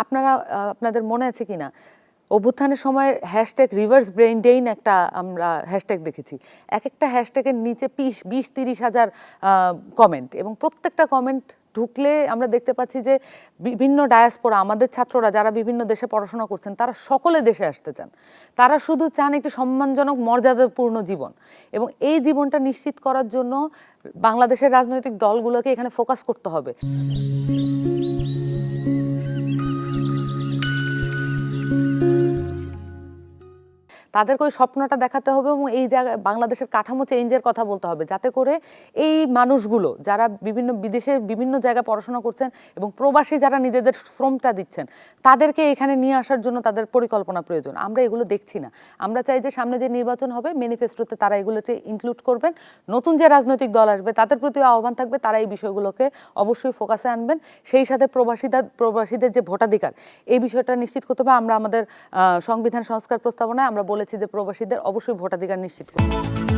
আপনারা আপনাদের মনে আছে কিনা অভ্যুত্থানের সময় হ্যাশট্যাগ রিভার্স ব্রেইন ড্রেইন একটা আমরা হ্যাশট্যাগ দেখেছি। এক একটা হ্যাশট্যাগের নিচে 20-30 হাজার কমেন্ট, এবং প্রত্যেকটা কমেন্ট ঢুকলে আমরা দেখতে পাচ্ছি যে বিভিন্ন ডায়াসপোরা, আমাদের ছাত্ররা যারা বিভিন্ন দেশে পড়াশোনা করছেন, তারা সকলে দেশে আসতে চান। তারা শুধু চান একটি সম্মানজনক মর্যাদাপূর্ণ জীবন, এবং এই জীবনটা নিশ্চিত করার জন্য বাংলাদেশের রাজনৈতিক দলগুলোকে এখানে ফোকাস করতে হবে। তাদেরকে ওই স্বপ্নটা দেখাতে হবে এবং এই জায়গায় বাংলাদেশের কাঠামো চেঞ্জের কথা বলতে হবে, যাতে করে এই মানুষগুলো যারা বিভিন্ন বিদেশের বিভিন্ন জায়গায় পড়াশোনা করছেন এবং প্রবাসী যারা নিজেদের শ্রমটা দিচ্ছেন, তাদেরকে এখানে নিয়ে আসার জন্য তাদের পরিকল্পনা প্রয়োজন। আমরা এগুলো দেখছি না। আমরা চাই যে সামনে যে নির্বাচন হবে, ম্যানিফেস্টোতে তারা এগুলোতে ইনক্লুড করবেন। নতুন যে রাজনৈতিক দল আসবে তাদের প্রতি আহ্বান থাকবে, তারা এই বিষয়গুলোকে অবশ্যই ফোকাসে আনবেন। সেই সাথে প্রবাসীদের যে ভোটাধিকার, এই বিষয়টা নিশ্চিত করতে হবে। আমরা আমাদের সংবিধান সংস্কার প্রস্তাবনায় আমরা বলেছি যে প্রবাসীদের অবশ্যই ভোটাধিকার নিশ্চিত করতে হবে।